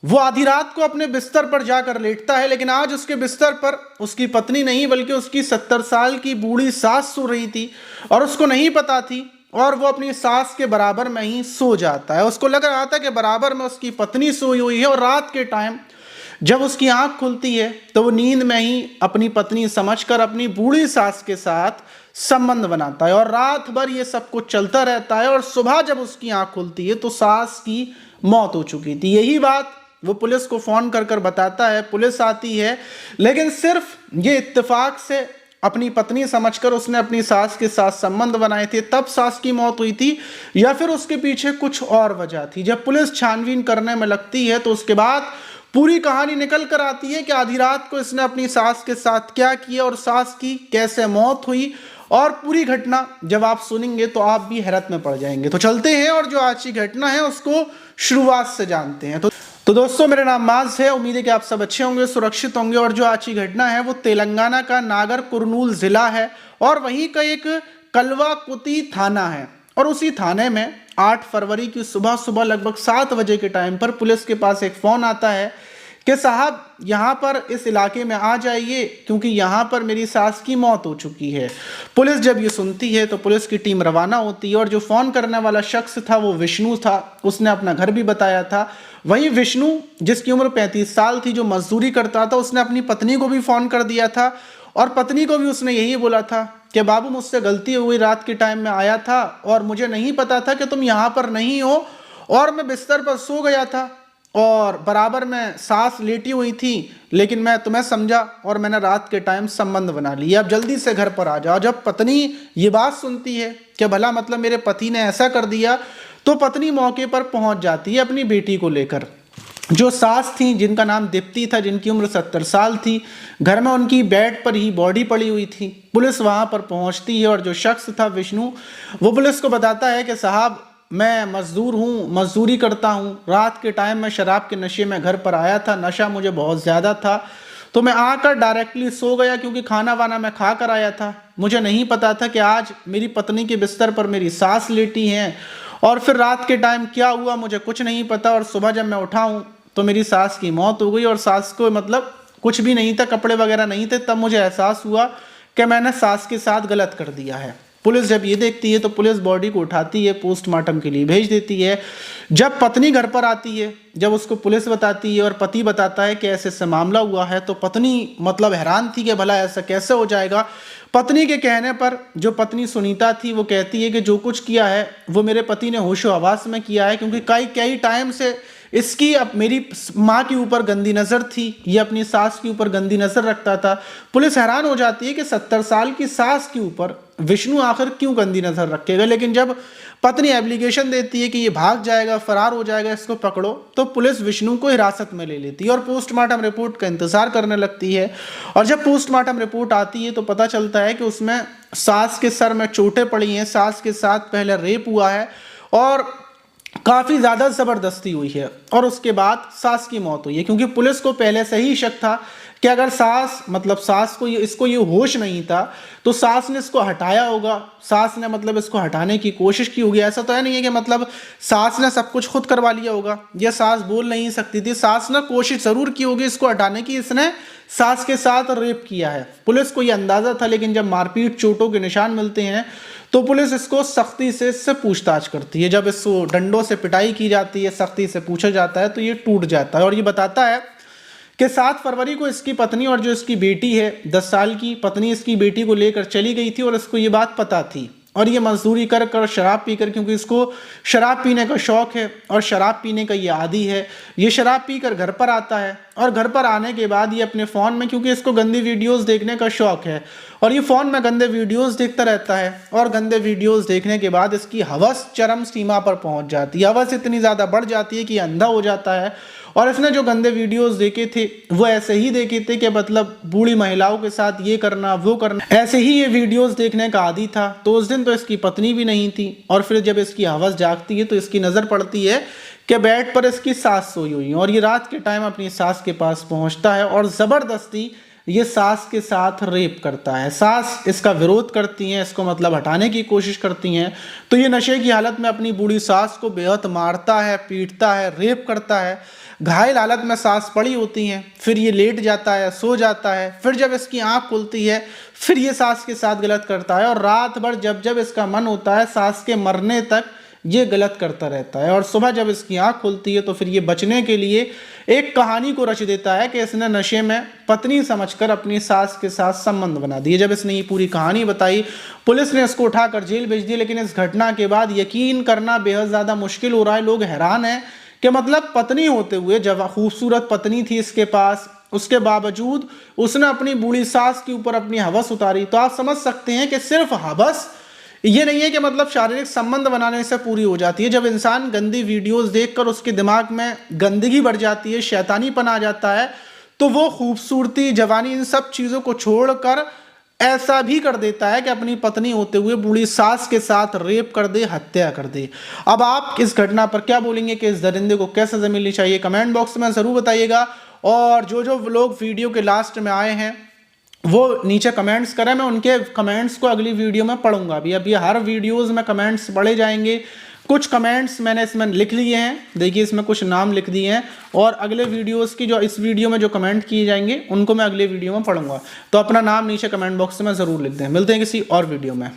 वो आधी रात को अपने बिस्तर पर जाकर लेटता है, लेकिन आज उसके बिस्तर पर उसकी पत्नी नहीं बल्कि उसकी 70 साल की बूढ़ी सास सो रही थी और उसको नहीं पता थी, और वो अपनी सास के बराबर में ही सो जाता है। उसको लग रहा था कि बराबर में उसकी पत्नी सोई हुई है, और रात के टाइम जब उसकी आंख खुलती है तो वो नींद में ही अपनी पत्नी समझकर अपनी बूढ़ी सास के साथ संबंध बनाता है, और रात भर ये सब कुछ चलता रहता है। और सुबह जब उसकी आंख खुलती है तो सास की मौत हो चुकी थी। यही बात वो पुलिस को फोन कर कर बताता है, पुलिस आती है, लेकिन सिर्फ ये इत्तेफाक से अपनी पत्नी समझकर उसने अपनी सास के साथ संबंध बनाए थे, तब सास की मौत हुई थी, या फिर उसके पीछे कुछ और वजह थी। जब पुलिस छानबीन करने में लगती है तो उसके बाद पूरी कहानी निकल कर आती है कि आधी रात को इसने अपनी सास के साथ क्या किया और सास की कैसे मौत हुई। और पूरी घटना जब आप सुनेंगे तो आप भी हैरत में पड़ जाएंगे। तो चलते हैं और जो आज की घटना है उसको शुरुआत से जानते हैं। तो दोस्तों, मेरा नाम माज है। उम्मीद है कि आप सब अच्छे होंगे, सुरक्षित होंगे। और जो आज की घटना है वो तेलंगाना का नागर कुरनूल जिला है, और वहीं का एक कलवाकुती थाना है। और उसी थाने में 8 फरवरी की सुबह सुबह लगभग 7 बजे के टाइम पर पुलिस के पास एक फ़ोन आता है कि साहब यहाँ पर इस इलाके में आ जाइए, क्योंकि यहाँ पर मेरी सास की मौत हो चुकी है। पुलिस जब ये सुनती है तो पुलिस की टीम रवाना होती है, और जो फ़ोन करने वाला शख्स था वो विष्णु था। उसने अपना घर भी बताया था। वहीं विष्णु, जिसकी उम्र 35 साल थी, जो मजदूरी करता था, उसने अपनी पत्नी को भी फ़ोन कर दिया था, और पत्नी को भी उसने यही बोला था कि बाबू, मुझसे गलती हुई, रात के टाइम में आया था और मुझे नहीं पता था कि तुम यहाँ पर नहीं हो, और मैं बिस्तर पर सो गया था और बराबर में सास लेटी हुई थी, लेकिन मैं तुम्हें समझा और मैंने रात के टाइम संबंध बना लिया। अब जल्दी से घर पर आ जाओ। जब पत्नी ये बात सुनती है कि भला मतलब मेरे पति ने ऐसा कर दिया, तो पत्नी मौके पर पहुंच जाती है अपनी बेटी को लेकर। जो सास थी, जिनका नाम दीप्ति था, जिनकी उम्र 70 साल थी, घर में उनकी बेड पर ही बॉडी पड़ी हुई थी। पुलिस वहां पर पहुंचती है, और जो शख्स था विष्णु, वो पुलिस को बताता है कि साहब, मैं मजदूर हूँ, मजदूरी करता हूँ। रात के टाइम में शराब के नशे में घर पर आया था, नशा मुझे बहुत ज़्यादा था, तो मैं आकर डायरेक्टली सो गया, क्योंकि खाना वाना मैं खा कर आया था। मुझे नहीं पता था कि आज मेरी पत्नी के बिस्तर पर मेरी सास लेटी हैं, और फिर रात के टाइम क्या हुआ मुझे कुछ नहीं पता। और सुबह जब मैं उठा हूँ तो मेरी सास की मौत हो गई, और सास को मतलब कुछ भी नहीं था, कपड़े वगैरह नहीं थे। तब मुझे एहसास हुआ कि मैंने सास के साथ गलत कर दिया है। पुलिस जब ये देखती है तो पुलिस बॉडी को उठाती है, पोस्टमार्टम के लिए भेज देती है। जब पत्नी घर पर आती है, जब उसको पुलिस बताती है और पति बताता है कि ऐसे ऐसे मामला हुआ है, तो पत्नी मतलब हैरान थी कि भला ऐसा कैसे हो जाएगा। पत्नी के कहने पर जो पत्नी सुनीता थी वो कहती है कि जो कुछ किया है वो मेरे पति ने होशो हवास में किया है, क्योंकि कई टाइम से इसकी अब मेरी माँ के ऊपर गंदी नज़र थी, ये अपनी सास के ऊपर गंदी नज़र रखता था। पुलिस हैरान हो जाती है कि 70 साल की सास के ऊपर विष्णु आखिर क्यों गंदी नज़र रखेगा। लेकिन जब पत्नी एप्लीकेशन देती है कि ये भाग जाएगा, फरार हो जाएगा, इसको पकड़ो, तो पुलिस विष्णु को हिरासत में ले लेती है और पोस्टमार्टम रिपोर्ट का इंतजार करने लगती है। और जब पोस्टमार्टम रिपोर्ट आती है तो पता चलता है कि उसमें सास के सर में चोटें पड़ी हैं, सास के साथ पहले रेप हुआ है और काफ़ी ज़्यादा ज़बरदस्ती हुई है, और उसके बाद सास की मौत हुई है। क्योंकि पुलिस को पहले से ही शक था कि अगर सास को इसको ये होश नहीं था, तो सास ने इसको हटाया होगा, सास ने मतलब इसको हटाने की कोशिश की होगी। ऐसा तो है नहीं है कि मतलब सास ने सब कुछ खुद करवा लिया होगा, या सास बोल नहीं सकती थी, सास ने कोशिश ज़रूर की होगी इसको हटाने की, इसने सास के साथ रेप किया है। पुलिस को ये अंदाज़ा था, लेकिन जब मारपीट चोटों के निशान मिलते हैं तो पुलिस इसको सख्ती से इससे पूछताछ करती है। जब इसको डंडों से पिटाई की जाती है, सख्ती से पूछा जाता है, तो ये टूट जाता है। और ये बताता है कि 7 फरवरी को इसकी पत्नी और जो इसकी बेटी है, 10 साल की पत्नी, इसकी बेटी को लेकर चली गई थी, और इसको ये बात पता थी। और ये मजदूरी कर कर शराब पीकर, क्योंकि इसको शराब पीने का शौक है और शराब पीने का ये आदी है, ये शराब पीकर घर पर आता है। और घर पर आने के बाद ये अपने फ़ोन में, क्योंकि इसको गंदी वीडियोस देखने का शौक है, और ये फ़ोन में गंदे वीडियोस देखता रहता है। और गंदे वीडियोस देखने के बाद इसकी हवस चरम सीमा पर पहुंच जाती है। हवस इतनी ज़्यादा बढ़ जाती है कि अंधा हो जाता है। और इसने जो गंदे वीडियोस देखे थे वो ऐसे ही देखे थे कि मतलब बूढ़ी महिलाओं के साथ ये करना वो करना, ऐसे ही ये वीडियोस देखने का आदी था। तो उस दिन तो इसकी पत्नी भी नहीं थी, और फिर जब इसकी हवस जागती है तो इसकी नज़र पड़ती है कि बेड पर इसकी सास सोई हुई है, और ये रात के टाइम अपनी सास के पास पहुंचता है और ज़बरदस्ती ये सास के साथ रेप करता है। सास इसका विरोध करती हैं, इसको मतलब हटाने की कोशिश करती हैं, तो ये नशे की हालत में अपनी बूढ़ी सास को बेहद मारता है, पीटता है, रेप करता है। घायल हालत में सास पड़ी होती हैं, फिर ये लेट जाता है, सो जाता है, फिर जब इसकी आंख खुलती है फिर ये सास के साथ गलत करता है, और रात भर जब जब इसका मन होता है सास के मरने तक ये गलत करता रहता है। और सुबह जब इसकी आंख खुलती है तो फिर ये बचने के लिए एक कहानी को रच देता है कि इसने नशे में पत्नी समझकर अपनी सास के साथ संबंध बना दिए। जब इसने ये पूरी कहानी बताई, पुलिस ने इसको उठाकर जेल भेज दिया। लेकिन इस घटना के बाद यकीन करना बेहद ज़्यादा मुश्किल हो रहा है। लोग हैरान हैं कि मतलब पत्नी होते हुए, जब खूबसूरत पत्नी थी इसके पास, उसके बावजूद उसने अपनी बूढ़ी सास के ऊपर अपनी हवस उतारी। तो आप समझ सकते हैं कि सिर्फ हवस ये नहीं है कि मतलब शारीरिक संबंध बनाने से पूरी हो जाती है। जब इंसान गंदी वीडियोस देखकर उसके दिमाग में गंदगी बढ़ जाती है, शैतानीपन आ जाता है, तो वो खूबसूरती, जवानी, इन सब चीज़ों को छोड़कर ऐसा भी कर देता है कि अपनी पत्नी होते हुए बूढ़ी सास के साथ रेप कर दे, हत्या कर दे। अब आप इस घटना पर क्या बोलेंगे कि इस दरिंदे को कैसे सजा मिलनी चाहिए, कमेंट बॉक्स में ज़रूर बताइएगा। और जो जो लोग वीडियो के लास्ट में आए हैं वो नीचे कमेंट्स करें, मैं उनके कमेंट्स को अगली वीडियो में पढ़ूंगा। अभी हर वीडियोस में कमेंट्स पढ़े जाएंगे। कुछ कमेंट्स मैंने इसमें लिख लिए हैं, देखिए इसमें कुछ नाम लिख दिए हैं, और अगले वीडियोस की जो इस वीडियो में जो कमेंट किए जाएंगे उनको मैं अगले वीडियो में पढ़ूंगा। तो अपना नाम नीचे कमेंट बॉक्स में ज़रूर लिख दें। मिलते हैं किसी और वीडियो में।